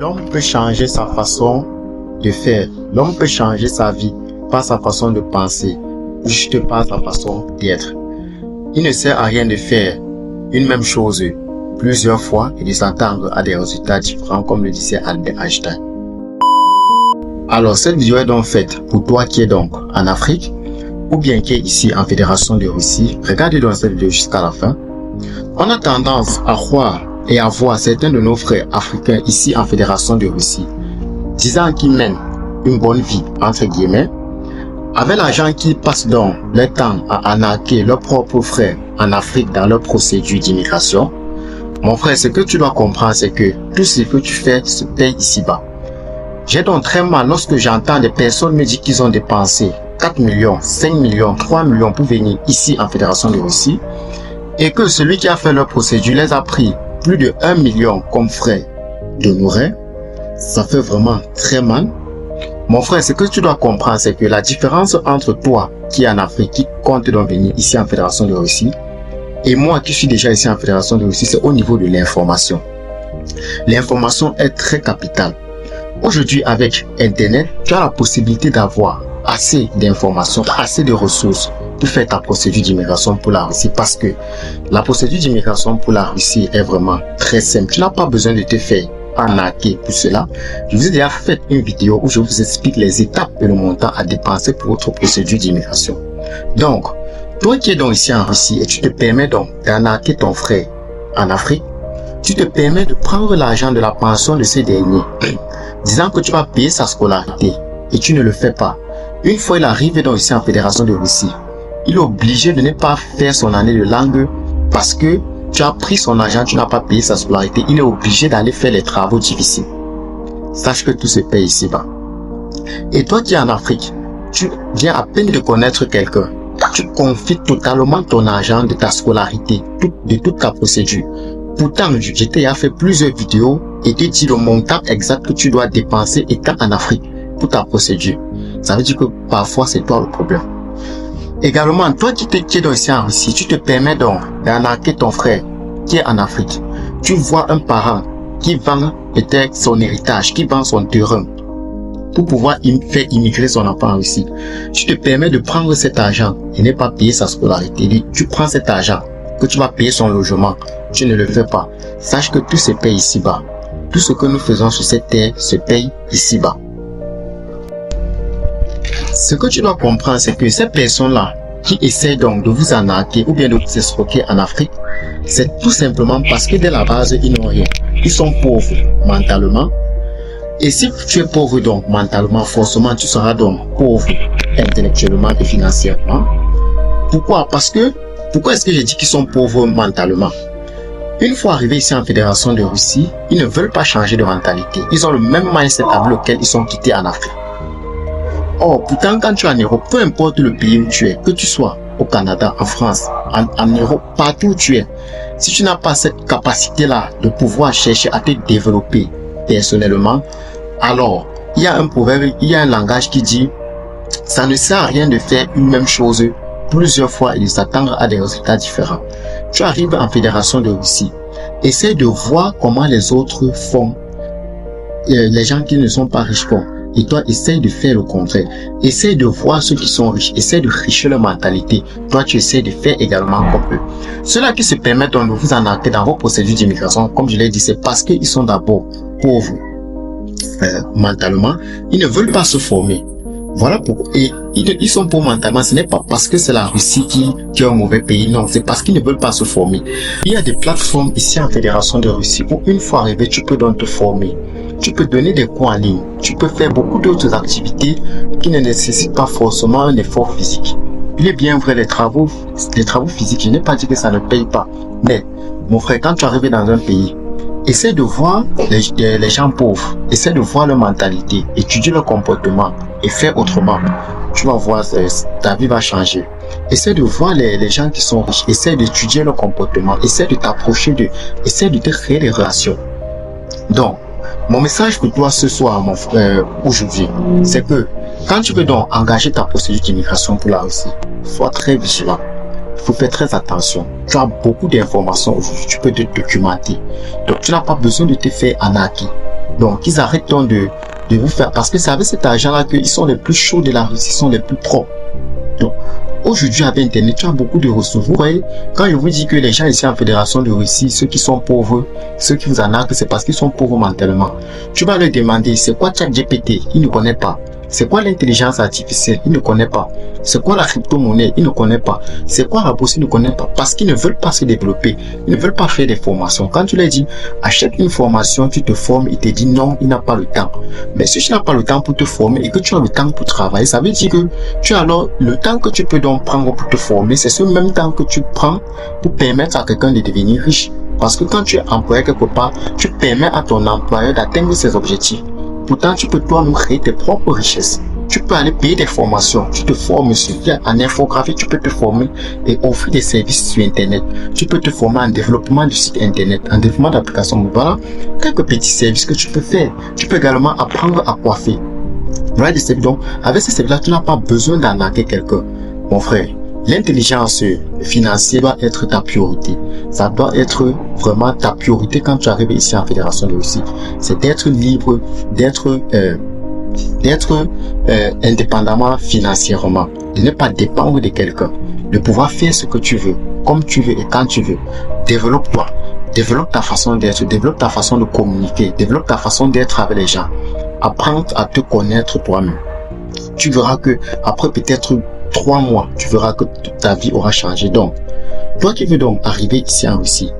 L'homme peut changer sa façon de faire. L'homme peut changer sa vie par sa façon de penser, juste par sa façon d'être. Il ne sert à rien de faire une même chose plusieurs fois et de s'attendre à des résultats différents, comme le disait Albert Einstein. Alors, cette vidéo est donc faite pour toi qui es donc en Afrique ou bien qui est ici en Fédération de Russie. Regardez donc cette vidéo jusqu'à la fin. On a tendance à croire et à voir certains de nos frères africains ici en Fédération de Russie disant qu'ils mènent une bonne vie, entre guillemets, avec l'argent qu'ils passent donc le temps à arnaquer leurs propres frères en Afrique dans leur procédure d'immigration. Mon frère, ce que tu dois comprendre, c'est que tout ce que tu fais se paye ici-bas. J'ai donc très mal lorsque j'entends des personnes me dire qu'ils ont dépensé 4 millions, 5 millions, 3 millions pour venir ici en Fédération de Russie et que celui qui a fait leur procédure les a pris plus de 1 million comme frais d'honoraires. Ça fait vraiment très mal. Mon frère, ce que tu dois comprendre, c'est que la différence entre toi qui est en Afrique, qui compte donc venir ici en Fédération de Russie, et moi qui suis déjà ici en Fédération de Russie, c'est au niveau de l'information. L'information est très capitale. Aujourd'hui, avec Internet, tu as la possibilité d'avoir assez d'informations, assez de ressources pour faire ta procédure d'immigration pour la Russie, parce que la procédure d'immigration pour la Russie est vraiment très simple. Tu n'as pas besoin de te faire arnaquer pour cela. Je vous ai déjà fait une vidéo où je vous explique les étapes et le montant à dépenser pour votre procédure d'immigration. Donc, toi qui es donc ici en Russie et tu te permets donc d'arnaquer ton frère en Afrique, tu te permets de prendre l'argent de la pension de ce dernier, disant que tu vas payer sa scolarité et tu ne le fais pas. Une fois il arrive donc ici en Fédération de Russie, il est obligé de ne pas faire son année de langue parce que tu as pris son argent, tu n'as pas payé sa scolarité. Il est obligé d'aller faire les travaux difficiles. Sache que tout se paye ici-bas. Et toi qui es en Afrique, tu viens à peine de connaître quelqu'un. Tu confies totalement ton argent de ta scolarité, de toute ta procédure. Pourtant, je t'ai fait plusieurs vidéos et te dit le montant exact que tu dois dépenser étant en Afrique pour ta procédure. Ça veut dire que parfois c'est toi le problème. Également, toi qui es donc ici en Russie, tu te permets donc d'arnaquer ton frère qui est en Afrique. Tu vois un parent qui vend peut-être son héritage, qui vend son terrain pour pouvoir faire immigrer son enfant en Russie. Tu te permets de prendre cet argent et ne pas payer sa scolarité. Tu prends cet argent que tu vas payer son logement. Tu ne le fais pas. Sache que tout se paye ici-bas. Tout ce que nous faisons sur cette terre se paye ici-bas. Ce que tu dois comprendre, c'est que ces personnes-là qui essaient donc de vous arnaquer ou bien de vous escroquer en Afrique, c'est tout simplement parce que dès la base, ils n'ont rien. Ils sont pauvres mentalement. Et si tu es pauvre donc mentalement, forcément, tu seras donc pauvre intellectuellement et financièrement. Pourquoi? Pourquoi est-ce que j'ai dit qu'ils sont pauvres mentalement? Une fois arrivés ici en Fédération de Russie, ils ne veulent pas changer de mentalité. Ils ont le même mindset avec lequel ils sont quittés en Afrique. Or, pourtant, quand tu es en Europe, peu importe le pays où tu es, que tu sois au Canada, en France, en Europe, partout où tu es, si tu n'as pas cette capacité-là de pouvoir chercher à te développer personnellement, alors, il y a un proverbe, il y a un langage qui dit « ça ne sert à rien de faire une même chose plusieurs fois et de s'attendre à des résultats différents ». Tu arrives en Fédération de Russie, essaie de voir comment les autres font, les gens qui ne sont pas riches font. Et toi, essaye de faire le contraire. Essaye de voir ceux qui sont riches. Essaye de richer leur mentalité. Toi, tu essaies de faire également comme eux. Ceux-là qui se permettent de vous arnaquer dans vos procédures d'immigration, comme je l'ai dit, c'est parce qu'ils sont d'abord pauvres mentalement. Ils ne veulent pas se former. Voilà pourquoi. Et ils sont pauvres mentalement. Ce n'est pas parce que c'est la Russie qui est un mauvais pays. Non, c'est parce qu'ils ne veulent pas se former. Il y a des plateformes ici en Fédération de Russie où une fois arrivé, tu peux donc te former. Tu peux donner des cours en ligne. Tu peux faire beaucoup d'autres activités qui ne nécessitent pas forcément un effort physique. Il est bien vrai, les travaux physiques, je n'ai pas dit que ça ne paye pas. Mais, mon frère, quand tu arrives dans un pays, essaie de voir les gens pauvres. Essaie de voir leur mentalité, étudier leur comportement et faire autrement. Tu vas voir, ta vie va changer. Essaie de voir les gens qui sont riches. Essaie d'étudier leur comportement. Essaie de t'approcher d'eux. Essaie de te créer des relations. Donc, mon message pour toi ce soir, mon frère, aujourd'hui, c'est que quand tu veux donc engager ta procédure d'immigration pour la Russie, sois très vigilant. Il faut faire très attention. Tu as beaucoup d'informations aujourd'hui, tu peux te documenter. Donc tu n'as pas besoin de te faire arnaquer. Donc, ils arrêtent donc de vous faire, parce que c'est avec cet argent-là qu'ils sont les plus chauds de la Russie, ils sont les plus propres. Donc, aujourd'hui, avec Internet, tu as beaucoup de ressources. Vous voyez, quand je vous dis que les gens ici en Fédération de Russie, ceux qui sont pauvres, ceux qui vous en arquent, c'est parce qu'ils sont pauvres mentalement. Tu vas leur demander, c'est quoi ChatGPT? Ils ne connaissent pas. C'est quoi l'intelligence artificielle? Ils ne connaissent pas. C'est quoi la crypto-monnaie? Ils ne connaissent pas. C'est quoi la bourse? Ils ne connaissent pas. Parce qu'ils ne veulent pas se développer. Ils ne veulent pas faire des formations. Quand tu leur dis, achète une formation, tu te formes, ils te disent non, il n'a pas le temps. Mais si tu n'as pas le temps pour te former et que tu as le temps pour travailler, ça veut dire que tu as alors le temps que tu peux donc prendre pour te former, c'est ce même temps que tu prends pour permettre à quelqu'un de devenir riche. Parce que quand tu es employé quelque part, tu permets à ton employeur d'atteindre ses objectifs. Pourtant, tu peux toi-même créer tes propres richesses. Tu peux aller payer des formations. Tu te formes en infographie, tu peux te former et offrir des services sur Internet. Tu peux te former en développement du site Internet, en développement d'applications. Voilà quelques petits services que tu peux faire. Tu peux également apprendre à coiffer. Voilà des services. Donc, avec ces services-là, tu n'as pas besoin d'arnaquer quelqu'un. Mon frère, l'intelligence financière doit être ta priorité. Ça doit être vraiment ta priorité quand tu arrives ici en Fédération de Russie. C'est d'être libre, d'être indépendamment financièrement, de ne pas dépendre de quelqu'un, de pouvoir faire ce que tu veux, comme tu veux et quand tu veux. Développe-toi, développe ta façon d'être, développe ta façon de communiquer, développe ta façon d'être avec les gens. Apprends à te connaître toi-même. Tu verras que après peut-être 3 mois, tu verras que toute ta vie aura changé. Donc, toi qui veux donc arriver ici en Russie,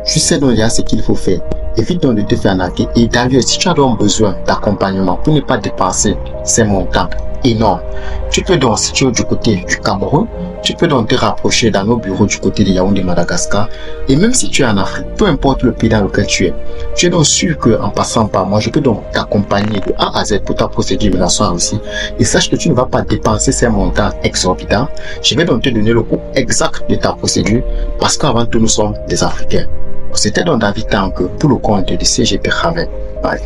tu sais donc il y a ce qu'il faut faire. Évite donc de te faire arnaquer. Et d'ailleurs, si tu as donc besoin d'accompagnement pour ne pas dépenser ces montants énormes, tu peux donc, si tu es du côté du Cameroun, tu peux donc te rapprocher dans nos bureaux du côté de Yaoundé, Madagascar. Et même si tu es en Afrique, peu importe le pays dans lequel tu es donc sûr qu'en passant par moi, je peux donc t'accompagner de A à Z pour ta procédure d'immigration en Russie. Et sache que tu ne vas pas dépenser ces montants exorbitants. Je vais donc te donner le coût exact de ta procédure parce qu'avant tout, nous sommes des Africains. C'était donc David Tanque pour le compte de CGP Ravel. Bye.